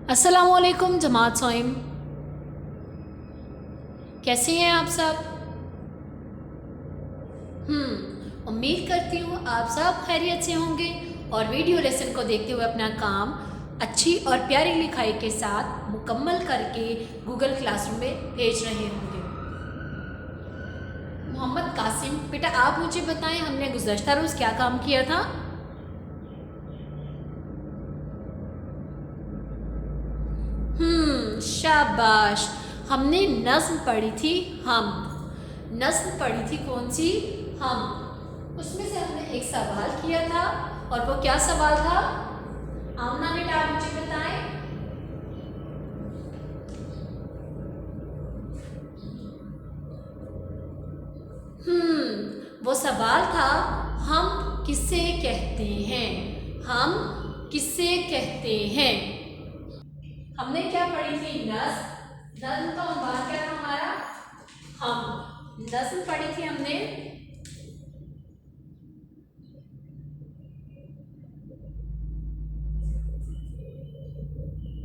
अस्सलामुअलैकुम जमात सोइम, कैसे हैं आप सब? उम्मीद करती हूँ आप सब खैरियत से होंगे और वीडियो लेसन को देखते हुए अपना काम अच्छी और प्यारी लिखाई के साथ मुकम्मल करके गूगल क्लासरूम में भेज रहे होंगे। मोहम्मद कासिम, बेटा आप मुझे बताएं हमने गुज़श्ता रोज़ क्या काम किया था? शाबाश, हमने नज़्म पढ़ी थी हम। नज़्म पढ़ी थी कौन सी? हम। उसमें से हमने एक सवाल किया था और वो क्या सवाल था? आमना बेटा आप मुझे बताएं। वो सवाल था हम किसे कहते हैं? हम किसे कहते हैं? हमने क्या पढ़ी थी? नज़्म। नज़्म का उन्वान क्या था हमारा? हम। नज़्म पढ़ी थी हमने।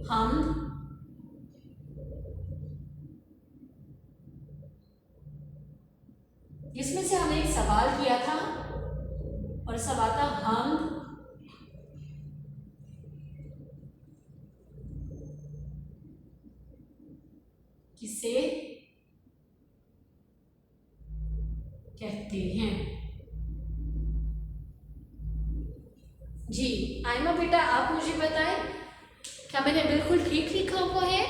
हम इसमें से हमने एक सवाल किया था और सवाल था हम किसे कहते हैं? जी आयमा बेटा आप मुझे बताएं, क्या मैंने बिल्कुल ठीक लिखा हुआ है?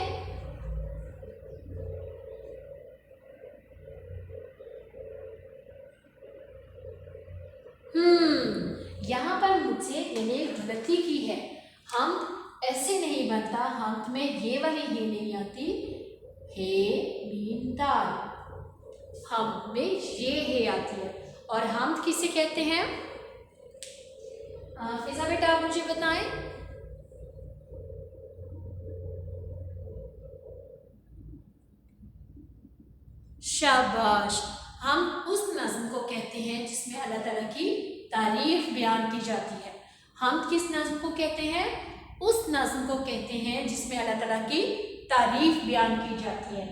यहाँ पर मुझसे मैंने गलती की है। हम ऐसे नहीं बनता, हम में ये वाली हे नहीं आती, हे मीम दाल। हम में ये हे आती है। और हम किसे कहते हैं? फिजा बेटा आप मुझे बताएं। शाबाश, हम उस नज़्म को कहते हैं जिसमें अल्लाह ताला की तारीफ बयान की जाती है। हम किस नज़्म को कहते हैं? उस नज़्म को कहते हैं जिसमें अल्लाह ताला की तारीफ बयान की जाती है।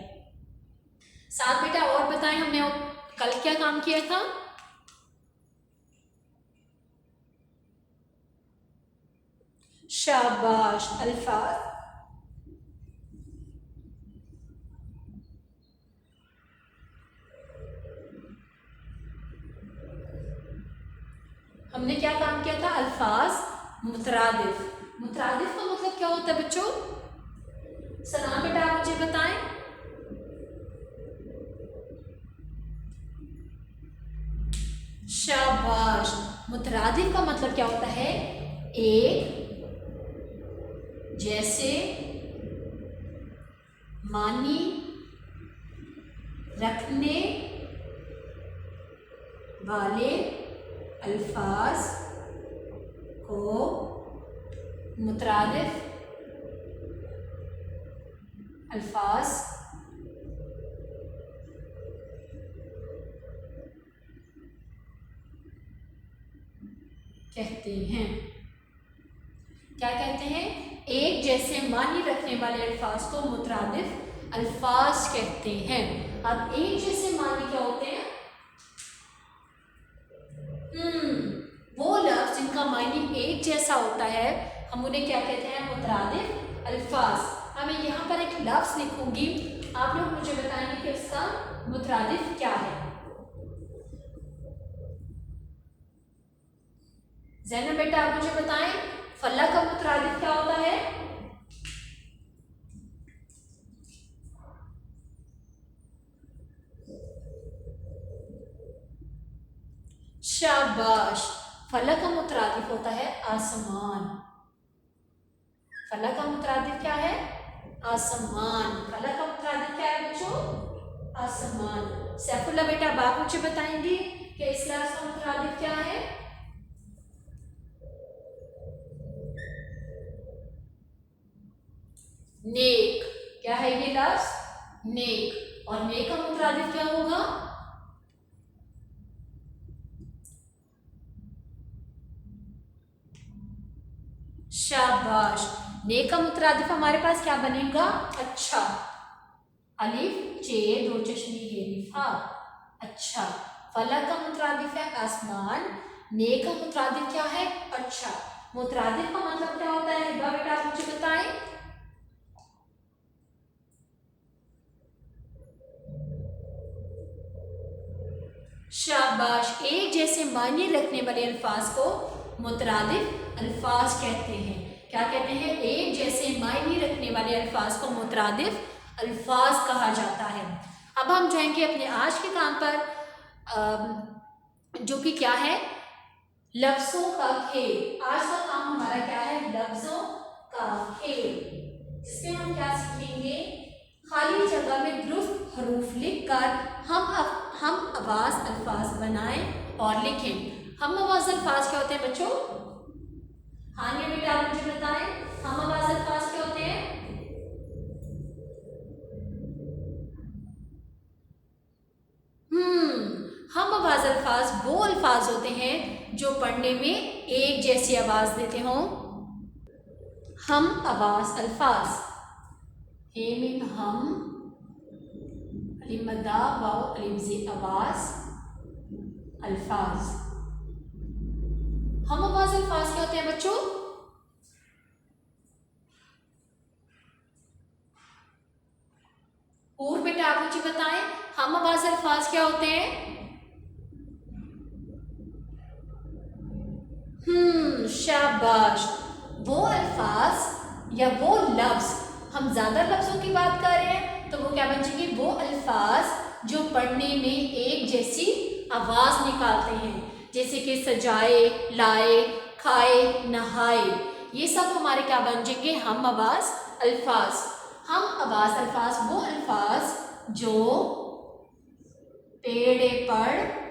साथ बेटा और बताएं हमने कल क्या काम किया था? शाबाश, अल्फाज। हमने क्या काम किया था? अल्फाज मुतरादिफ। मुतरादिफ का मतलब क्या होता है बच्चों? सलाम बेटा आप मुझे बताएं। शाबाश, मुतरादिफ का मतलब क्या होता है? एक जैसे, मानी, रखने वाले अल्फाज को मुतरादिफ अल्फाज कहते हैं। क्या कहते हैं? एक जैसे मानी रखने वाले अल्फाज को मुतरादिफ अल्फाज कहते हैं। अब एक जैसे मानी क्या होते हैं? वो लफ्ज जिनका मानी एक जैसा होता है हम उन्हें क्या कहते हैं? मुतरादिफ अल्फाज। अब मैं यहाँ पर एक लफ्ज लिखूंगी, आप लोग मुझे बताएंगे कि इसका मुतरादिफ क्या है। ज़ैनब बेटा आप मुझे बताएं, फल्ला का मुतरादिफ क्या होता है? शाबाश, फल्ला का मुतरादिफ होता है आसमान। फल्ला का मुतरादिफ क्या है? आसमान। फल्ला का मुतरादिफ क्या है बच्चों? आसमान। सैफुल्ला बेटा आप मुझे बताएंगे कि इस लफ्ज का मुतरादिफ क्या है? नेक। क्या है ये लफ्ज? नेक। और नेक का मुतरादिफ क्या होगा? शाबाश, ने का मुतरादिफ हमारे पास क्या बनेगा? अच्छा। अलिफ चे दो चश्मे ये लिफा, अच्छा। फलक का मुतरादिफ है आसमान, ने का मुतरादिफ क्या है? अच्छा। मुतरादिफ का मतलब क्या होता है हिबा बेटा, आप मुझे बताएं। शाबाश। एक जैसे मायने रखने वाले अल्फाज को मुतरादिफ अल्फाज कहते हैं। क्या कहते हैं? एक जैसे मायने रखने वाले अल्फाज को मुतरादिफ अल्फाज कहा जाता है। अब हम जाएंगे अपने आज के काम पर, जो कि क्या है? लफ्जों का खेल। आज का काम हमारा क्या है? लफ्जों का खेल, जिसमें हम क्या सीखेंगे? खाली जगह में दुरुस्त हरूफ लिखकर हम आवाज अल्फाज बनाएं और लिखें। हम आवाज अल्फाज क्या होते हैं बच्चों? हाँ ये बेटा आप मुझे बताएं, हम आवाज अल्फाज क्या होते हैं? हम आवाज अल्फाज वो अल्फाज होते हैं जो पढ़ने में एक जैसी आवाज देते हों। हम आवाज अल्फाज, हे मीम हम, अलिफ मद्दा वाव अलिफ ज़े आवाज अल्फाज। हम आवाज अल्फाज क्या होते हैं बच्चों? और बेटा आप मुझे बताएं, हम आवाज अल्फाज क्या होते हैं? शाबाश। वो अल्फाज या वो लफ्ज, हम ज्यादा लफ्जों की बात कर रहे हैं तो वो क्या बन जाएंगे? वो अल्फाज जो पढ़ने में एक जैसी आवाज निकालते हैं, जैसे कि सजाए, लाए, खाए, नहाए, ये सब हमारे क्या बन जाएंगे? हम आवाज अल्फाज। हम आवाज अल्फाज वो अल्फाज जो पेड़े पढ़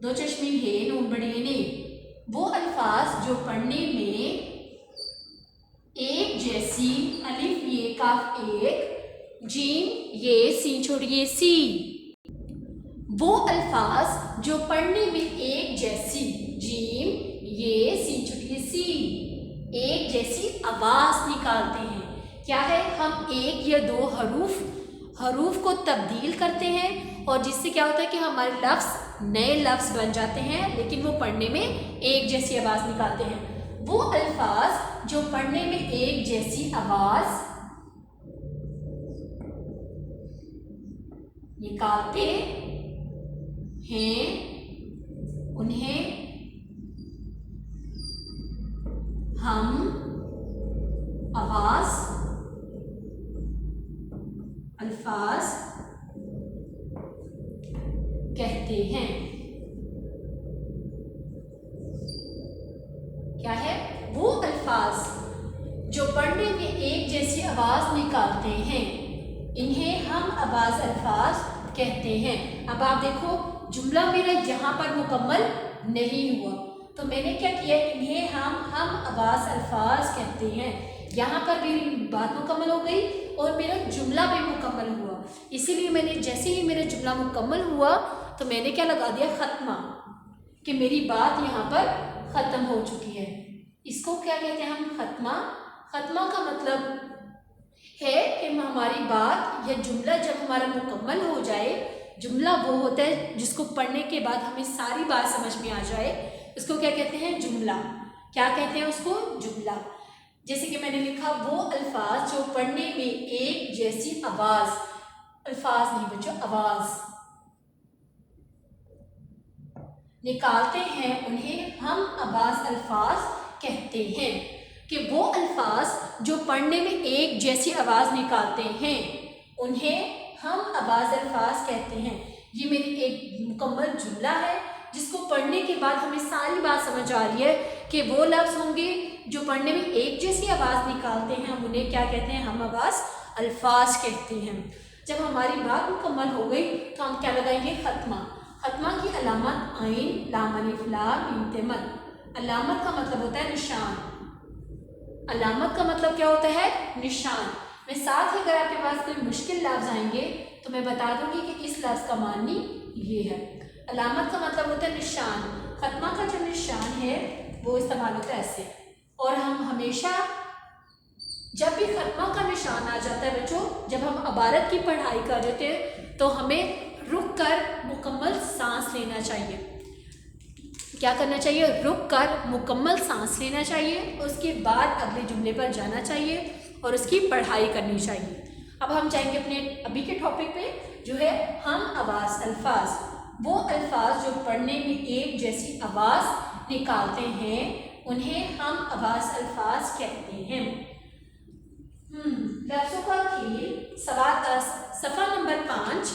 दो चश्मे हे नून बड़ी ने, वो अल्फाज जो पढ़ने में एक जैसी, अलिफ ये काफ एक, जीम ये सीन छोड़िए सी, वो अल्फाज जो पढ़ने में एक जैसी, जीम ये सीन छोड़िए सी, एक जैसी आवाज निकालते हैं। क्या है? हम एक या दो हरूफ को तब्दील करते हैं और जिससे क्या होता है कि हमारे लफ्ज नए लफ्ज बन जाते हैं, लेकिन वो पढ़ने में एक जैसी आवाज निकालते हैं। वो अल्फाज जो पढ़ने में एक जैसी आवाज निकालते हैं उन्हें हम आवाज अल्फाज कहते हैं। क्या है? वो अल्फाज जो पढ़ने में एक जैसी आवाज निकालते हैं, इन्हें हम आवाज अल्फाज कहते हैं। अब आप देखो, जुमला मेरा यहाँ पर मुकम्मल नहीं हुआ, तो मैंने क्या किया? इन्हें हम आवाज अल्फाज कहते हैं। यहाँ पर मेरी बात मुकम्मल हो गई और मेरा जुमला भी मुकम्मल हुआ। इसीलिए मैंने जैसे ही मेरा जुमला मुकम्मल हुआ तो मैंने क्या लगा दिया? खत्मा, कि मेरी बात यहाँ पर ख़त्म हो चुकी है। इसको क्या कहते हैं हम? खत्मा। खत्मा का मतलब है कि हमारी बात या जुमला जब हमारा मुकम्मल हो जाए, जुमला वो होता है जिसको पढ़ने के बाद हमें सारी बात समझ में आ जाए, उसको क्या कहते हैं? जुमला। क्या कहते हैं उसको? जुमला। जैसे कि मैंने लिखा, वो अल्फाज जो पढ़ने में एक जैसी आवाज, अल्फाज नहीं बच्चों, आवाज निकालते हैं, उन्हें हम आवाज अल्फाज कहते हैं। कि वो अल्फाज जो पढ़ने में एक जैसी आवाज निकालते हैं, उन्हें हम आवाज अल्फाज कहते हैं। ये मेरी एक मुकम्मल जुमला है जिसको पढ़ने के बाद हमें सारी बात समझ आ रही है कि वो लफ्ज़ होंगे जो पढ़ने में एक जैसी आवाज़ निकालते हैं, हम उन्हें क्या कहते हैं? हम आवाज़ अल्फाज कहते हैं। जब हमारी बात मुकम्मल हो गई तो हम क्या लगाएंगे? खत्मा। खत्मा की अलामत आइन लाम अलिफ लाम मीम ते मद। अलामत का मतलब होता है निशान। अलामत का मतलब क्या होता है? निशान। मैं साथ ही अगर आपके पास कोई मुश्किल लफ्ज़ आएंगे तो मैं बता दूंगी कि इस लफ्ज़ का मानी ये है। अलामत का मतलब होता है निशान। खत्मा का जो निशान है वो इस्तेमाल होता है ऐसे, और हम हमेशा जब भी खत्मा का निशान आ जाता है बच्चों, जब हम अबारत की पढ़ाई कर रहे थे तो हमें रुक कर मुकम्मल सांस लेना चाहिए। क्या करना चाहिए? रुक कर मुकम्मल सांस लेना चाहिए, उसके बाद अगले जुमले पर जाना चाहिए और उसकी पढ़ाई करनी चाहिए। अब हम जाएंगे अपने अभी के टॉपिक पे, जो है हम आवाज़ अल्फाज। वो अल्फाज जो पढ़ने में एक जैसी आवाज़ निकालते हैं उन्हें हम आवाज़ अल्फाज कहते हैं। लफ्ज़ों का खेल, सवाल सफ़ा नंबर 5,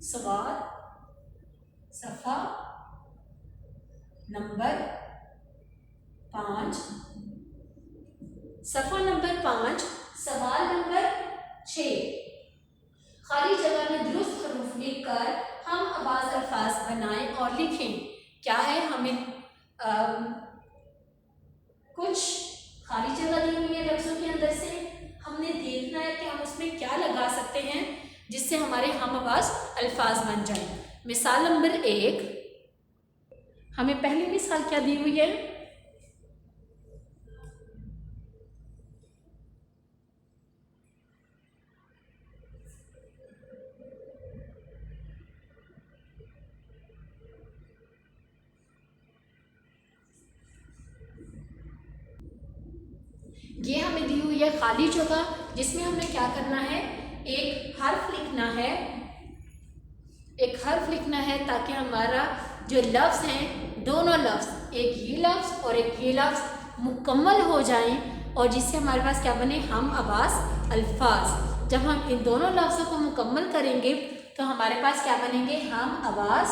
सवाल सफ़ा नंबर 5, सफ़ा नंबर 5, सवाल नंबर 6। खाली जगह में दुरुस्त हरूफ लिखकर हम आवाज़ अल्फाज बनाएं और लिखें। क्या है? हमें कुछ खाली जगह दी हुई है लफ्ज़ों के अंदर से, हमने देखना है कि हम उसमें क्या लगा सकते हैं जिससे हमारे हम आवाज़ अल्फाज बन जाएं। मिसाल नंबर 1, हमें पहली मिसाल क्या दी हुई है? ये हमें दी हुई है खाली जगह, जिसमें हमें क्या करना है? एक हर्फ लिखना है, एक हर्फ लिखना है ताकि हमारा जो लफ्ज़ हैं, दोनों लफ्ज़, एक ये लफ्ज़ और एक ये लफ्ज़ मुकम्मल हो जाएं और जिससे हमारे पास क्या बने? हम आवाज़ अल्फाज। जब हम इन दोनों लफ्ज़ों को मुकम्मल करेंगे तो हमारे पास क्या बनेंगे? हम आवाज़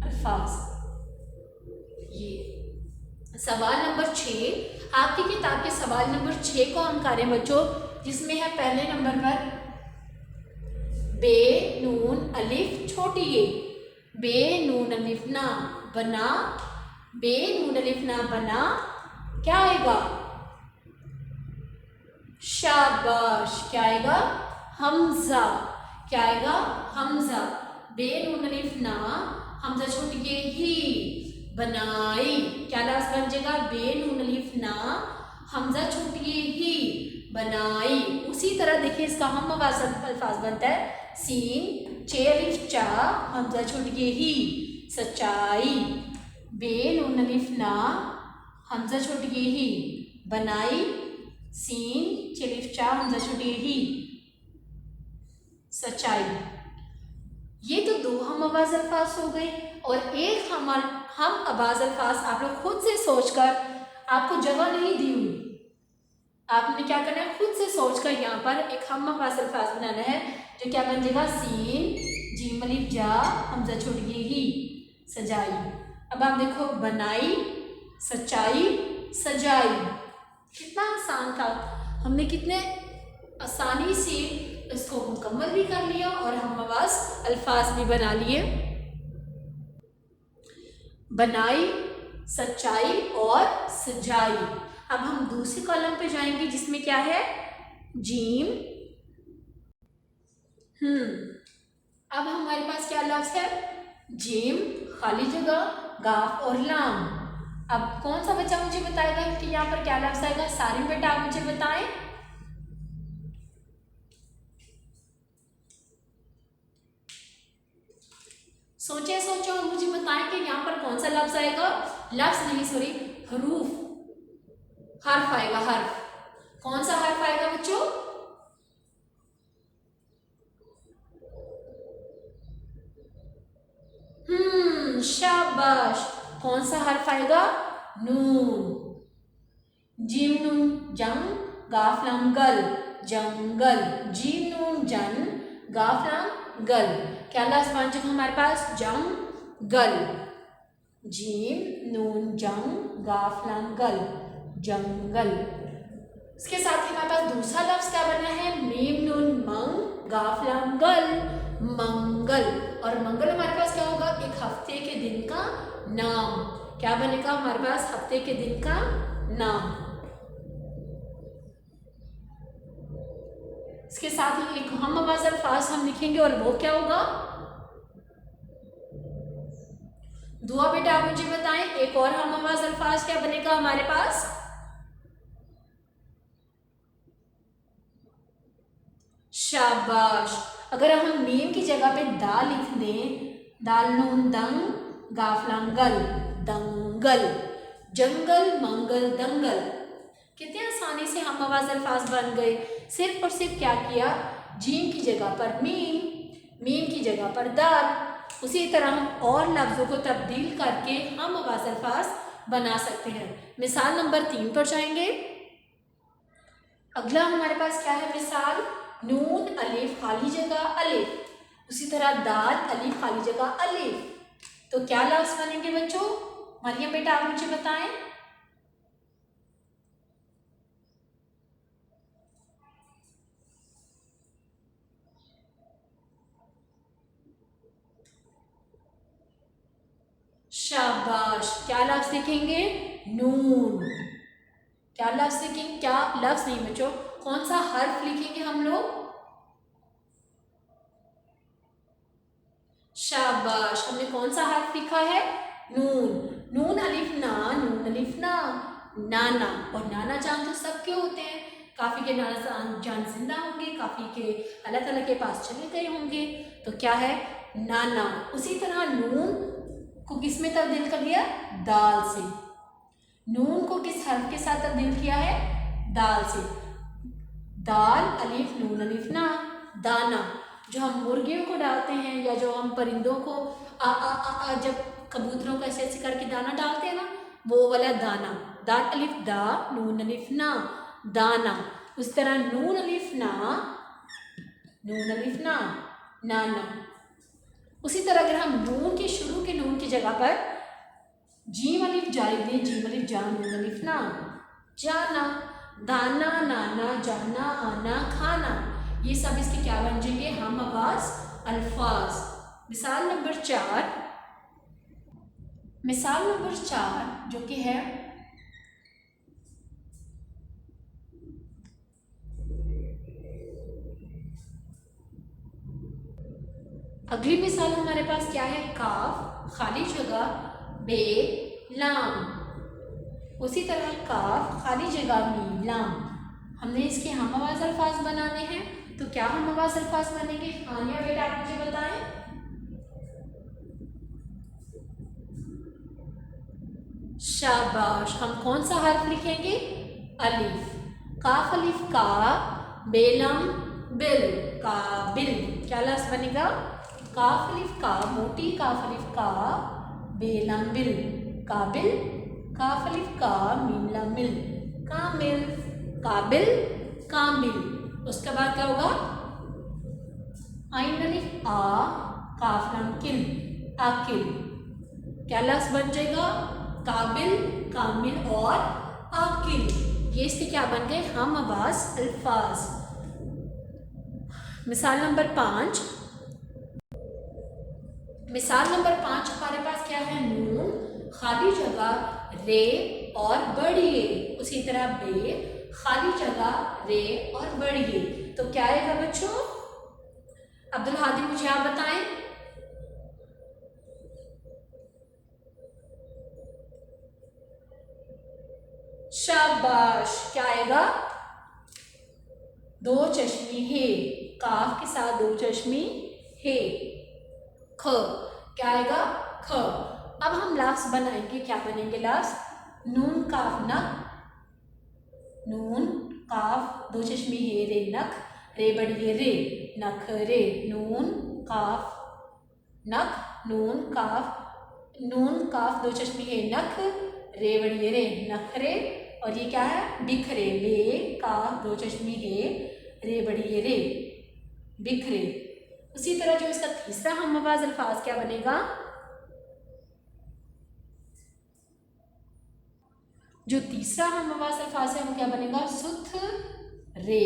अल्फाज। ये सवाल नंबर 6, आपकी किताब के सवाल नंबर 6 को हम करें बच्चों, जिसमें है पहले नंबर पर बे नून अलिफ छोटी ए, बे नून अलिफ ना बना, बे नून अलिफ ना बना, क्या आएगा? शाबाश। क्या आएगा? हमजा। क्या आएगा? हमजा। बे नून अलिफ ना, हमजा छोटी ए ही, बनाई। क्या लफ्ज़ बन जाएगा? बे नून अलिफ ना, हमजा छोटी ए ही, बनाई। उसी तरह देखिए इसका हम आवाज़ अल्फाज बनता है, सीन चे अलिफ चा, हमजा छोटी ए ही, सच्चाई। बे नून अलिफ ना, हमजा छोटी ए ही, बनाई, सीन चे अलिफ चा, हमजा छोटी ए ही, सच्चाई। ये तो दो हम आवाज़ अल्फाज हो गए और एक हम आवाज़ अल्फाज आप लोग खुद से सोचकर, आपको जगह नहीं दी हुई, आपने क्या करना है? खुद से सोचकर यहाँ पर एक हम आवाज़ अल्फाज बनाना है, जो क्या बन जाएगा? सीन जीम अलिफ जा, हमजा छोटी ही, सजाई। अब आप देखो, बनाई, सच्चाई, सजाई। कितना आसान था, हमने कितने आसानी से इसको मुकम्मल भी कर लिया और हम आवाज़ अल्फाज भी बना लिए। बनाई, सच्चाई और सजाई। अब हम दूसरे कॉलम पे जाएंगे जिसमें क्या है? जीम। अब हमारे पास क्या लफ्ज़ है? जीम, खाली जगह, गाफ और लाम। अब कौन सा बच्चा मुझे बताएगा कि यहाँ पर क्या लफ्ज़ आएगा? सारिम बेटा आप मुझे बताएं। सोचे सोचो और मुझे बताएं कि यहाँ पर कौन सा लफ्ज़ आएगा? लफ्ज़ नहीं, सॉरी, हरूफ, हर्फ आएगा, हर्फ। कौन सा हर्फ आएगा बच्चों? शाबाश। कौन सा हर्फ आएगा? नून। जीम नून जंग, गाफ लाम गल, जंगल। जीम नून जन, गाफ लाम गल। क्या लफ्ज़ बन जाएगा हमारे पास? जंगल। जीम नून जंग, गाफ लाम गल, जंगल। इसके साथ ही हमारे पास दूसरा लफ्ज़ क्या बना है? मीम नून मंग, गाफ लाम गल, मंगल। और मंगल हमारे पास क्या होगा? एक हफ्ते के दिन का नाम। क्या बनेगा हमारे पास? हफ्ते के दिन का नाम। इसके साथ ही एक हम आवाज़ अल्फाज हम लिखेंगे और वो क्या होगा? दुआ बेटा आप मुझे बताएं, एक और हम आवाज अल्फाज क्या बनेगा हमारे पास? शाबाश। अगर हम मीम की जगह पे दा लिख दें, दाल नून दंग गाफलांगल, दंगल, जंगल मंगल दंगल, कितने आसानी से हम आवाज अल्फाज बन गए। सिर्फ और सिर्फ क्या किया, जीम की जगह पर मीम, मीम की जगह पर दाल। उसी तरह हम और लफ्ज़ों को तब्दील करके हम आवाज अल्फाज बना सकते हैं। मिसाल नंबर 3 पर जाएंगे। अगला हमारे पास क्या है मिसाल, नून अलिफ खाली जगह अलिफ, उसी तरह दाल अलिफ खाली जगह अलिफ। तो क्या लफ्ज़ बनेंगे बच्चों? मरियम बेटा आप मुझे बताएं। शाबाश। क्या लफ्ज़ लिखेंगे? नून। क्या लफ्ज़ लिखेंगे? क्या लफ्ज़ नहीं बच्चों, कौन सा हर्फ लिखेंगे हम लोग? शाबाश। हमने कौन सा हर्फ लिखा है? नून। नून अलिफ ना, नून अलिफ ना, नाना। और नाना जान तो सबके होते हैं। काफ़ी के नाना जान जिंदा होंगे, काफ़ी के अल्लाह ताला के पास चले गए होंगे। तो क्या है? नाना। उसी तरह नून को किस में तब्दील कर दिया? दाल से। नून को किस हर्फ के साथ तब्दील किया है? दाल से। दाल अलिफ नून अलिफ ना, दाना। जो हम मुर्गियों को डालते हैं या जो हम परिंदों को जब कबूतरों को ऐसे ऐसे करके दाना डालते हैं ना, वो वाला दाना। दाल अलिफ दा, नून अलिफ ना, दाना। उस तरह नून अलिफ ना, नून अलिफ ना, नाना। उसी तरह अगर हम नून के शुरू के नून की जगह पर जीम अलिफ जारी दें, जीम अलिफ जा, नून अलिफ ना, जाना। दाना नाना जाना आना खाना, ये सब इसके क्या बन जाएंगे? हम आवाज अल्फाज। मिसाल नंबर 4, मिसाल नंबर 4 जो कि है अगली मिसाल हमारे पास क्या है? काफ खाली जगह बे लाम, उसी तरह काफ खाली जगह मीम लाम। हमने इसके हम आवाज अल्फाज बनाने हैं, तो क्या हम आवाज अल्फाज बनेंगे? आनिया बेटा आप मुझे बताएं। शाबाश। हम कौन सा हर्फ लिखेंगे? अलिफ। काफ अलिफ का, बेलम बिल, काबिल। क्या लफ्ज़ बनेगा? काफ अलिफ का, मोटी काफ अलिफ का, बेलम बिल, काबिल। काफ अलिफ का, मीम लाम मिल, कामिल, काबिल, कामिल। उसके बाद क्या होगा? आइन अलिफ आ, काफ लाम किल, आकिल। क्या लफ्ज़ बन जाएगा? काबिल, कामिल और आकिल। ये इसके क्या बन गए? हम आवाज अल्फाज। मिसाल नंबर 5, मिसाल नंबर 5 हमारे पास क्या है? नून खाली जगह रे और बड़ी ए, उसी तरह बे खाली जगह रे और बड़ी ए। तो क्या आएगा बच्चों? अब्दुल हादी मुझे आप बताएं। शाबाश। क्या आएगा? दो चश्मी है, काफ के साथ दो चश्मी है, ख। क्या आएगा? ख। अब हम लफ्ज़ बनाएंगे, क्या बनेंगे लफ्ज़? नून काफ नख, नून काफ दो चश्मी है रे नख, रे बड़ी है रे, नख रे। नून काफ नख, नून काफ दो चश्मी है नख, रे बड़ी है रे, नख रे। और ये क्या है? बिखरे। बे काफ दो चश्मी है, रे बड़ी है रे, बिखरे। उसी तरह जो इसका तीसरा हम आवाज अल्फाज क्या बनेगा? जो तीसरा हम आवाज अल्फाज है वो क्या बनेगा? सुथ रे।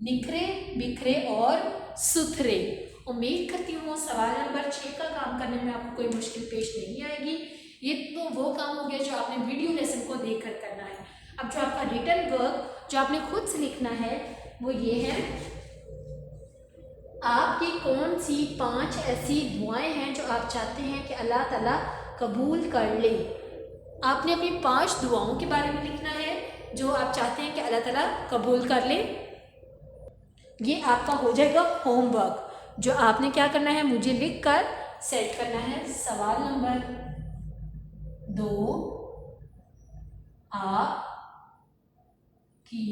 निखरे, बिखरे और सुथरे। उम्मीद करती हूँ सवाल नंबर 6 का काम करने में आपको कोई मुश्किल पेश नहीं आएगी। ये तो वो काम हो गया जो आपने वीडियो लेसन को देखकर करना है। अब जो आपका रिटन वर्क जो आपने खुद से लिखना है वो ये है, आपकी कौन सी 5 ऐसी दुआएं हैं जो आप चाहते हैं कि अल्लाह ताला कबूल कर ले। आपने अपनी 5 दुआओं के बारे में लिखना है जो आप चाहते हैं कि अल्लाह ताला कबूल कर ले। ये आपका हो जाएगा होमवर्क, जो आपने क्या करना है, मुझे लिख कर सेट करना है। सवाल नंबर 2, आप की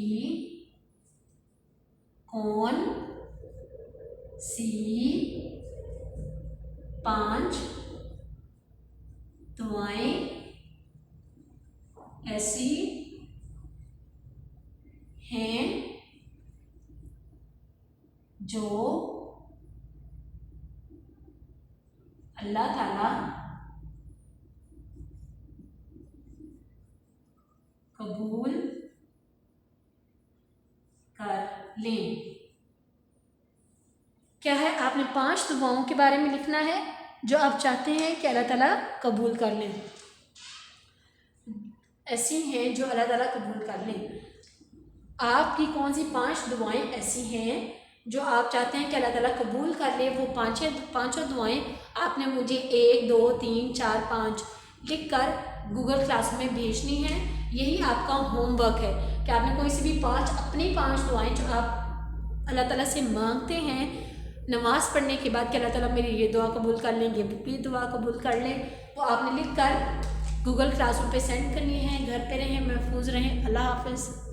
कौन सी 5 दुआएं ऐसी हैं जो अल्लाह ताला कबूल कर लें। क्या है, आपने 5 दुआओं के बारे में लिखना है जो आप चाहते हैं कि अल्लाह ताला कबूल कर लें। ऐसी हैं जो अल्लाह ताला कबूल कर लें। आपकी कौन सी 5 दुआएं ऐसी हैं जो आप चाहते हैं कि अल्लाह ताला कबूल कर ले। वो पाँचों दुआएं आपने मुझे 1 2 3 4 5 लिख कर गूगल क्लास में भेजनी है। यही आपका होमवर्क है कि आपने कोई सी भी 5 अपनी 5 दुआएं जो आप अल्लाह ताला से मांगते हैं नमाज़ पढ़ने के बाद कि अल्लाह ताला मेरी ये दुआ कबूल कर लें, ये भी दुआ कबूल कर लें, वो आपने लिख कर गूगल क्लासरूम पे सेंड करनी है। घर पे रहें, महफूज रहें। अल्लाह हाफ़िज़।